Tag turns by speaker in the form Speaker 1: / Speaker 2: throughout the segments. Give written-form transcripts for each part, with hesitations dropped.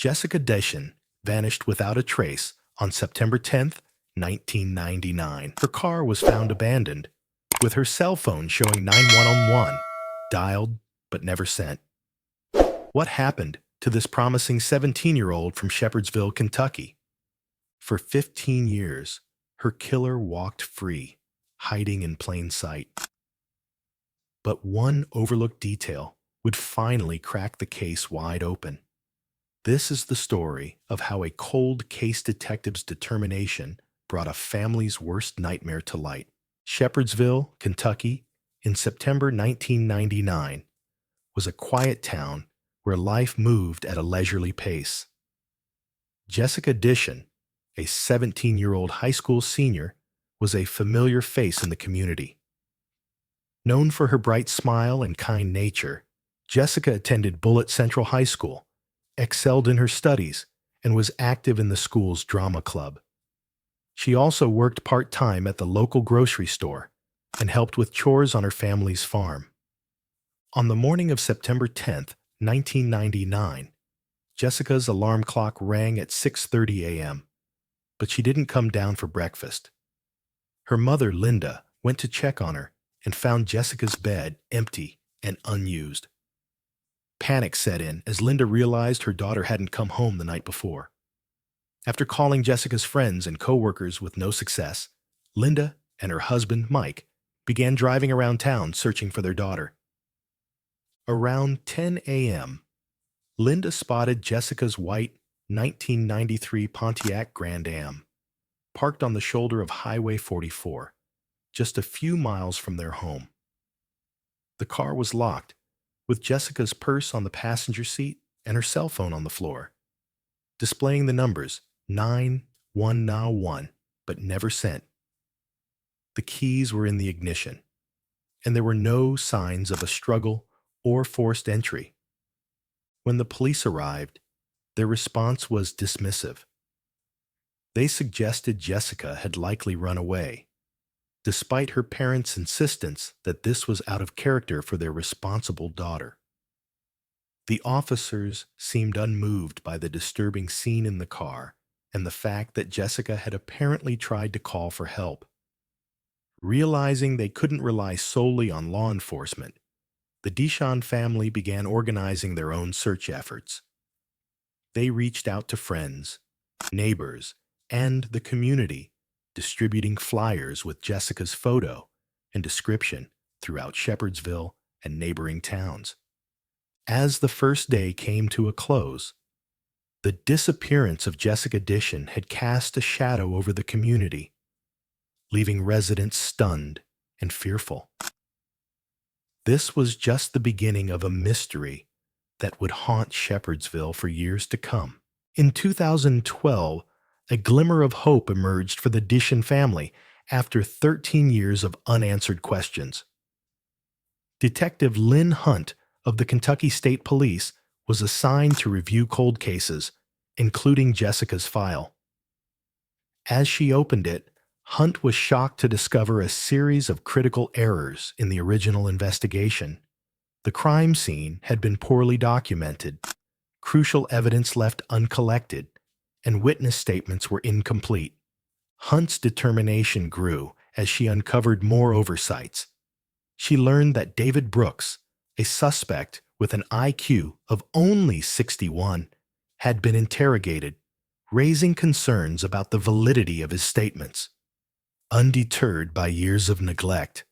Speaker 1: Jessica Dishan vanished without a trace on September 10th, 1999. Her car was found abandoned, with her cell phone showing 911, dialed but never sent. What happened to this promising 17-year-old from Shepherdsville, Kentucky? For 15 years, her killer walked free, hiding in plain sight. But one overlooked detail would finally crack the case wide open. This is the story of how a cold case detective's determination brought a family's worst nightmare to light. Shepherdsville, Kentucky, in September 1999, was a quiet town where life moved at a leisurely pace. Jessica Dishan, a 17-year-old high school senior, was a familiar face in the community. Known for her bright smile and kind nature, Jessica attended Bullitt Central High School, excelled in her studies, and was active in the school's drama club. She also worked part-time at the local grocery store and helped with chores on her family's farm. On the morning of September 10th, 1999, Jessica's alarm clock rang at 6:30 a.m., but she didn't come down for breakfast. Her mother, Linda, went to check on her and found Jessica's bed empty and unused. Panic set in as Linda realized her daughter hadn't come home the night before. After calling Jessica's friends and co-workers with no success, Linda and her husband, Mike, began driving around town searching for their daughter. Around 10 a.m., Linda spotted Jessica's white 1993 Pontiac Grand Am, parked on the shoulder of Highway 44, just a few miles from their home. The car was locked, with Jessica's purse on the passenger seat and her cell phone on the floor, displaying the numbers 911, but never sent. The keys were in the ignition, and there were no signs of a struggle or forced entry. When the police arrived, their response was dismissive. They suggested Jessica had likely run away, despite her parents' insistence that this was out of character for their responsible daughter. The officers seemed unmoved by the disturbing scene in the car and the fact that Jessica had apparently tried to call for help. Realizing they couldn't rely solely on law enforcement, the Dishan family began organizing their own search efforts. They reached out to friends, neighbors, and the community, distributing flyers with Jessica's photo and description throughout Shepherdsville and neighboring towns. As the first day came to a close, the disappearance of Jessica Dishan had cast a shadow over the community, leaving residents stunned and fearful. This was just the beginning of a mystery that would haunt Shepherdsville for years to come. In 2012, a glimmer of hope emerged for the Dishan family after 13 years of unanswered questions. Detective Lynn Hunt of the Kentucky State Police was assigned to review cold cases, including Jessica's file. As she opened it, Hunt was shocked to discover a series of critical errors in the original investigation. The crime scene had been poorly documented, crucial evidence left uncollected, and witness statements were incomplete. Hunt's determination grew as she uncovered more oversights. She learned that David Brooks, a suspect with an IQ of only 61, had been interrogated, raising concerns about the validity of his statements. Undeterred by years of neglect,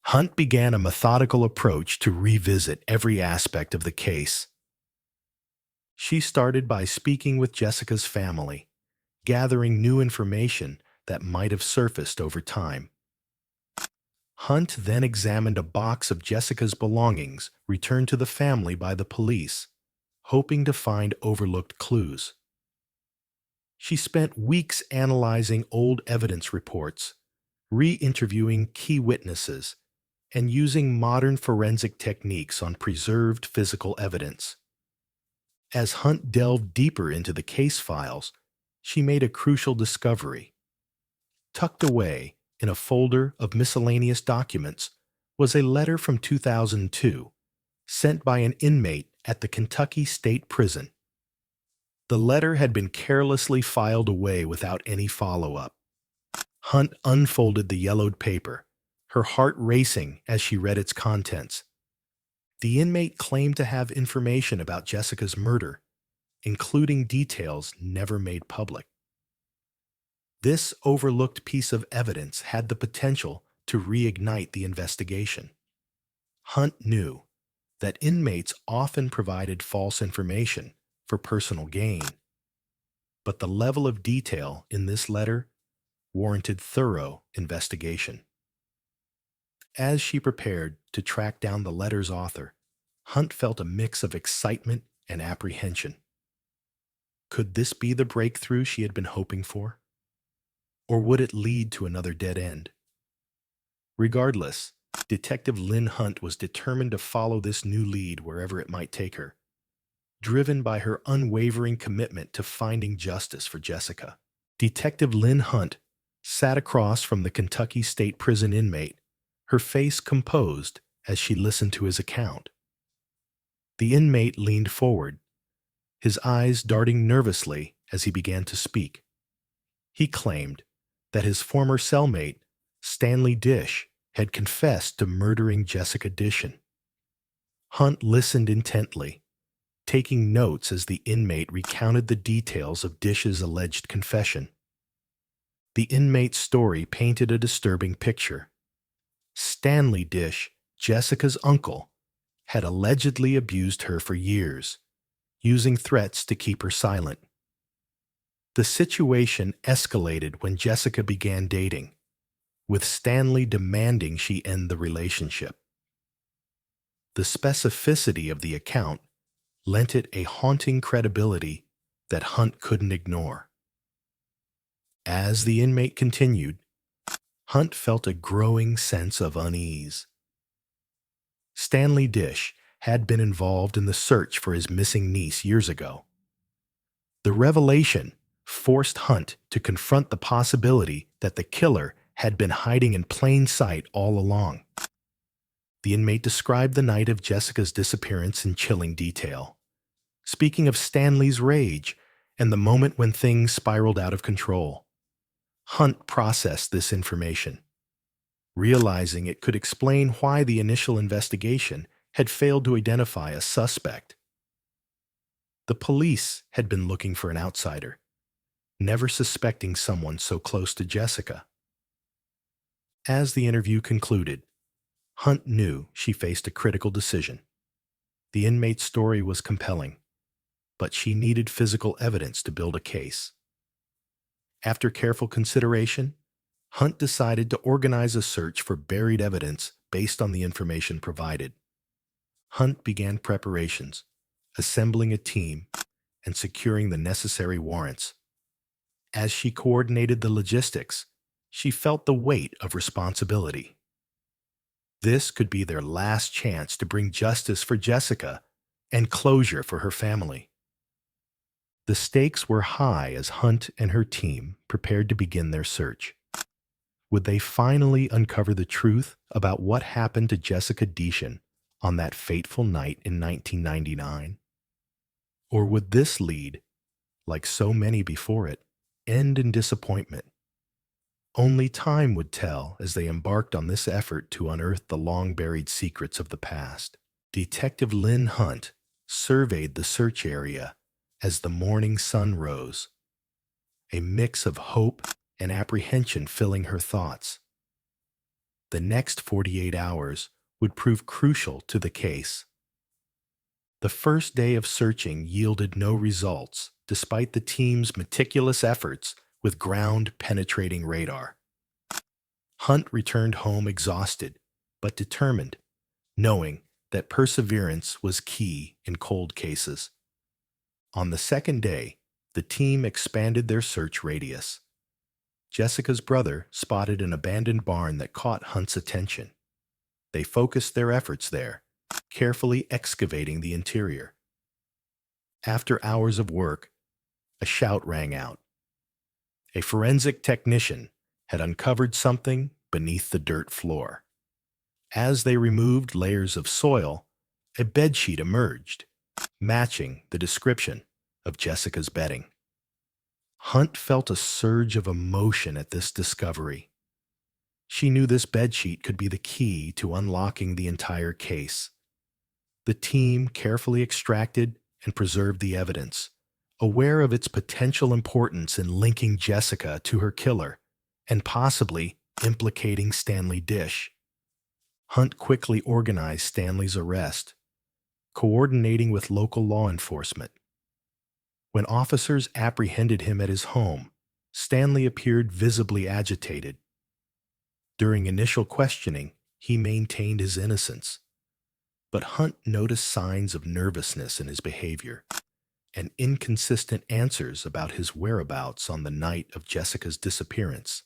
Speaker 1: Hunt began a methodical approach to revisit every aspect of the case. She started by speaking with Jessica's family, gathering new information that might have surfaced over time. Hunt then examined a box of Jessica's belongings returned to the family by the police, hoping to find overlooked clues. She spent weeks analyzing old evidence reports, re-interviewing key witnesses, and using modern forensic techniques on preserved physical evidence. As Hunt delved deeper into the case files, she made a crucial discovery. Tucked away in a folder of miscellaneous documents was a letter from 2002, sent by an inmate at the Kentucky State Prison. The letter had been carelessly filed away without any follow-up. Hunt unfolded the yellowed paper, her heart racing as she read its contents. The inmate claimed to have information about Jessica's murder, including details never made public. This overlooked piece of evidence had the potential to reignite the investigation. Hunt knew that inmates often provided false information for personal gain, but the level of detail in this letter warranted thorough investigation. As she prepared to track down the letter's author, Hunt felt a mix of excitement and apprehension. Could this be the breakthrough she had been hoping for? Or would it lead to another dead end? Regardless, Detective Lynn Hunt was determined to follow this new lead wherever it might take her, driven by her unwavering commitment to finding justice for Jessica. Detective Lynn Hunt sat across from the Kentucky State Prison inmate, her face composed as she listened to his account. The inmate leaned forward, his eyes darting nervously as he began to speak. He claimed that his former cellmate, Stanley Dish, had confessed to murdering Jessica Dishan. Hunt listened intently, taking notes as the inmate recounted the details of Dish's alleged confession. The inmate's story painted a disturbing picture. Stanley Dish, Jessica's uncle, had allegedly abused her for years, using threats to keep her silent. The situation escalated when Jessica began dating, with Stanley demanding she end the relationship. The specificity of the account lent it a haunting credibility that Hunt couldn't ignore. As the inmate continued, Hunt felt a growing sense of unease. Stanley Dish had been involved in the search for his missing niece years ago. The revelation forced Hunt to confront the possibility that the killer had been hiding in plain sight all along. The inmate described the night of Jessica's disappearance in chilling detail, speaking of Stanley's rage and the moment when things spiraled out of control. Hunt processed this information, realizing it could explain why the initial investigation had failed to identify a suspect. The police had been looking for an outsider, never suspecting someone so close to Jessica. As the interview concluded, Hunt knew she faced a critical decision. The inmate's story was compelling, but she needed physical evidence to build a case. After careful consideration, Hunt decided to organize a search for buried evidence based on the information provided. Hunt began preparations, assembling a team, and securing the necessary warrants. As she coordinated the logistics, she felt the weight of responsibility. This could be their last chance to bring justice for Jessica and closure for her family. The stakes were high as Hunt and her team prepared to begin their search. Would they finally uncover the truth about what happened to Jessica Dishan on that fateful night in 1999? Or would this lead, like so many before it, end in disappointment? Only time would tell as they embarked on this effort to unearth the long-buried secrets of the past. Detective Lynn Hunt surveyed the search area as the morning sun rose, a mix of hope and apprehension filling her thoughts. The next 48 hours would prove crucial to the case. The first day of searching yielded no results, despite the team's meticulous efforts with ground-penetrating radar. Hunt returned home exhausted, but determined, knowing that perseverance was key in cold cases. On the second day, the team expanded their search radius. Jessica's brother spotted an abandoned barn that caught Hunt's attention. They focused their efforts there, carefully excavating the interior. After hours of work, a shout rang out. A forensic technician had uncovered something beneath the dirt floor. As they removed layers of soil, a bedsheet emerged, matching the description. of Jessica's bedding. Hunt felt a surge of emotion at this discovery. She knew this bedsheet could be the key to unlocking the entire case. The team carefully extracted and preserved the evidence, aware of its potential importance in linking Jessica to her killer and possibly implicating Stanley Dish. Hunt quickly organized Stanley's arrest, coordinating with local law enforcement. When officers apprehended him at his home, Stanley appeared visibly agitated. During initial questioning, he maintained his innocence, but Hunt noticed signs of nervousness in his behavior and inconsistent answers about his whereabouts on the night of Jessica's disappearance.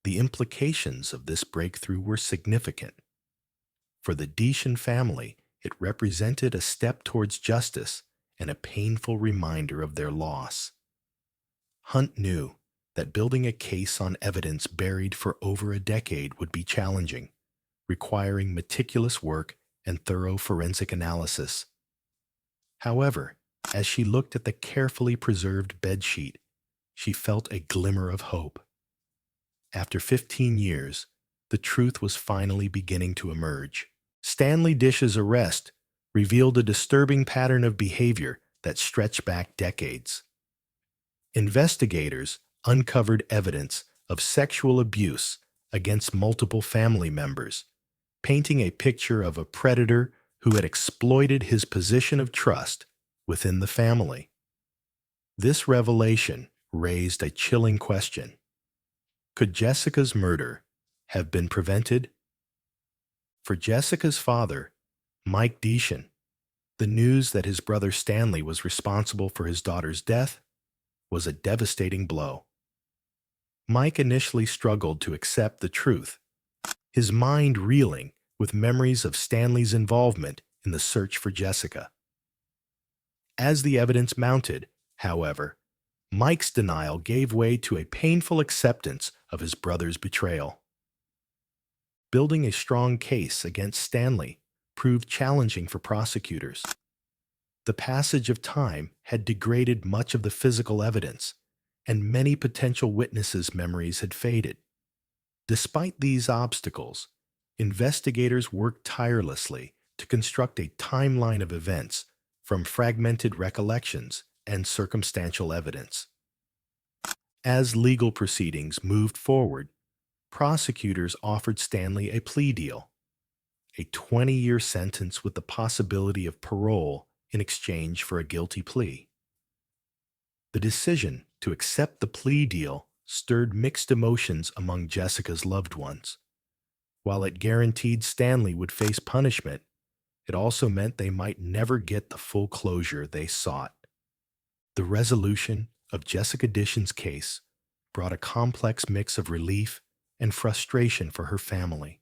Speaker 1: The implications of this breakthrough were significant. For the Dishan family, it represented a step towards justice and a painful reminder of their loss. Hunt knew that building a case on evidence buried for over a decade would be challenging, requiring meticulous work and thorough forensic analysis. However, as she looked at the carefully preserved bedsheet, she felt a glimmer of hope. After 15 years, the truth was finally beginning to emerge. Stanley Dish's arrest revealed a disturbing pattern of behavior that stretched back decades. Investigators uncovered evidence of sexual abuse against multiple family members, painting a picture of a predator who had exploited his position of trust within the family. This revelation raised a chilling question. Could Jessica's murder have been prevented? For Jessica's father, Mike Dishan, the news that his brother Stanley was responsible for his daughter's death was a devastating blow. Mike initially struggled to accept the truth, his mind reeling with memories of Stanley's involvement in the search for Jessica. As the evidence mounted, however, Mike's denial gave way to a painful acceptance of his brother's betrayal. Building a strong case against Stanley proved challenging for prosecutors. The passage of time had degraded much of the physical evidence, and many potential witnesses' memories had faded. Despite these obstacles, investigators worked tirelessly to construct a timeline of events from fragmented recollections and circumstantial evidence. As legal proceedings moved forward, prosecutors offered Stanley a plea deal, a 20-year sentence with the possibility of parole in exchange for a guilty plea. The decision to accept the plea deal stirred mixed emotions among Jessica's loved ones. While it guaranteed Stanley would face punishment, it also meant they might never get the full closure they sought. The resolution of Jessica Dishan's case brought a complex mix of relief and frustration for her family.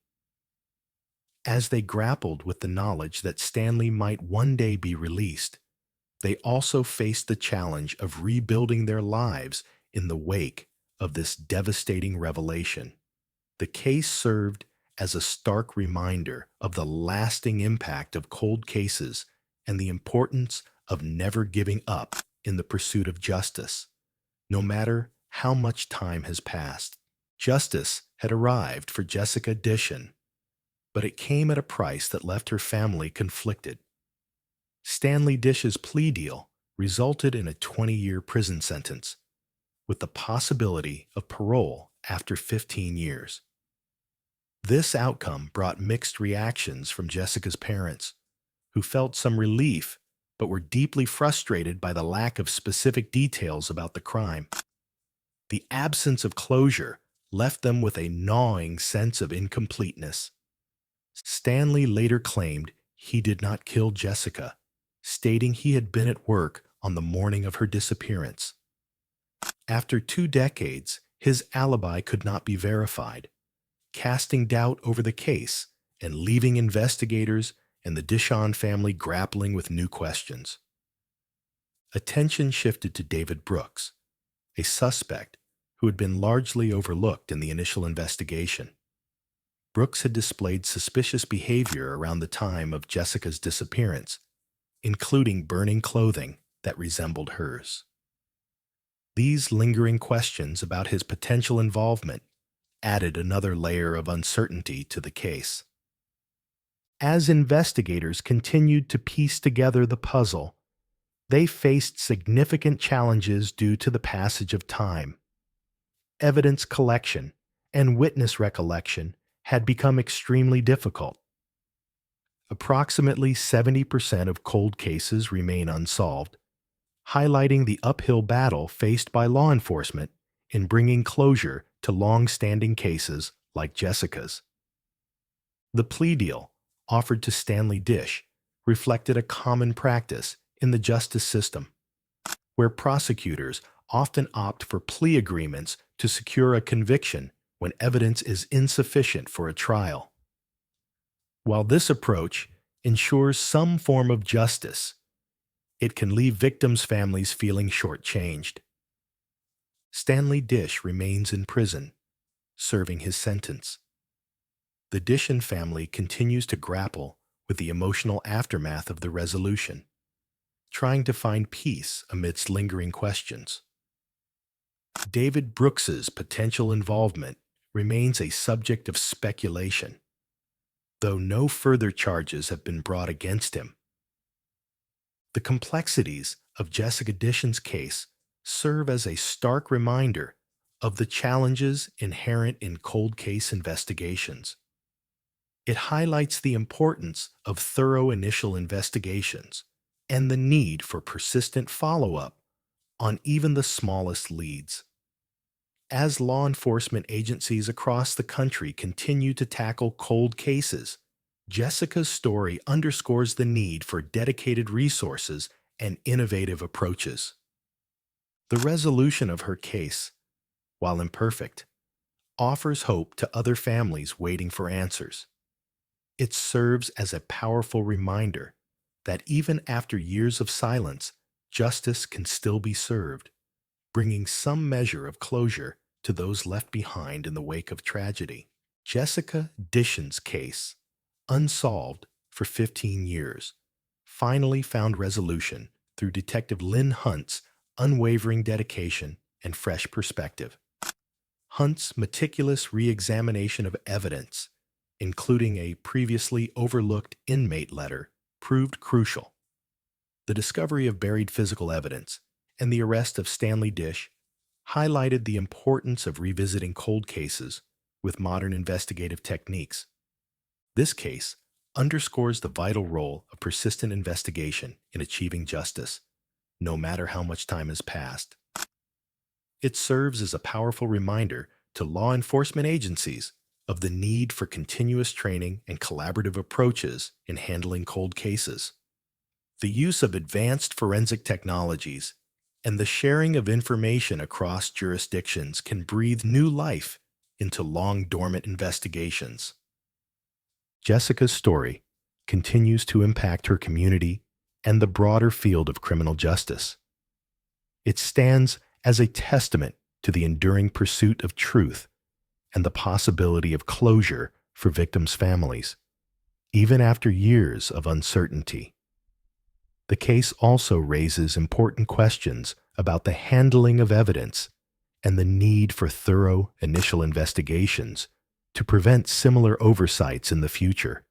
Speaker 1: As they grappled with the knowledge that Stanley might one day be released, they also faced the challenge of rebuilding their lives in the wake of this devastating revelation. The case served as a stark reminder of the lasting impact of cold cases and the importance of never giving up in the pursuit of justice, no matter how much time has passed. Justice had arrived for Jessica Dishan, but it came at a price that left her family conflicted. Stanley Dish's plea deal resulted in a 20-year prison sentence, with the possibility of parole after 15 years. This outcome brought mixed reactions from Jessica's parents, who felt some relief but were deeply frustrated by the lack of specific details about the crime. The absence of closure left them with a gnawing sense of incompleteness. Stanley later claimed he did not kill Jessica, stating he had been at work on the morning of her disappearance. After 2 decades, his alibi could not be verified, casting doubt over the case and leaving investigators and the Dishan family grappling with new questions. Attention shifted to David Brooks, a suspect who had been largely overlooked in the initial investigation. Brooks had displayed suspicious behavior around the time of Jessica's disappearance, including burning clothing that resembled hers. These lingering questions about his potential involvement added another layer of uncertainty to the case. As investigators continued to piece together the puzzle, they faced significant challenges due to the passage of time. Evidence collection and witness recollection had become extremely difficult. Approximately 70% of cold cases remain unsolved, highlighting the uphill battle faced by law enforcement in bringing closure to long-standing cases like Jessica's. The plea deal offered to Stanley Dish reflected a common practice in the justice system, where prosecutors often opt for plea agreements to secure a conviction when evidence is insufficient for a trial. While this approach ensures some form of justice, it can leave victims' families feeling shortchanged. Stanley Dish remains in prison, serving his sentence. The Dishan family continues to grapple with the emotional aftermath of the resolution, trying to find peace amidst lingering questions. David Brooks's potential involvement remains a subject of speculation, though no further charges have been brought against him. The complexities of Jessica Dishan's case serve as a stark reminder of the challenges inherent in cold case investigations. It highlights the importance of thorough initial investigations and the need for persistent follow-up on even the smallest leads. As law enforcement agencies across the country continue to tackle cold cases, Jessica's story underscores the need for dedicated resources and innovative approaches. The resolution of her case, while imperfect, offers hope to other families waiting for answers. It serves as a powerful reminder that even after years of silence, justice can still be served, bringing some measure of closure to those left behind in the wake of tragedy. Jessica Dishan's case, unsolved for 15 years, finally found resolution through Detective Lynn Hunt's unwavering dedication and fresh perspective. Hunt's meticulous re-examination of evidence, including a previously overlooked inmate letter, proved crucial. The discovery of buried physical evidence and the arrest of Stanley Dish highlighted the importance of revisiting cold cases with modern investigative techniques. This case underscores the vital role of persistent investigation in achieving justice, no matter how much time has passed. It serves as a powerful reminder to law enforcement agencies of the need for continuous training and collaborative approaches in handling cold cases. The use of advanced forensic technologies and the sharing of information across jurisdictions can breathe new life into long-dormant investigations. Jessica's story continues to impact her community and the broader field of criminal justice. It stands as a testament to the enduring pursuit of truth and the possibility of closure for victims' families, even after years of uncertainty. The case also raises important questions about the handling of evidence and the need for thorough initial investigations to prevent similar oversights in the future.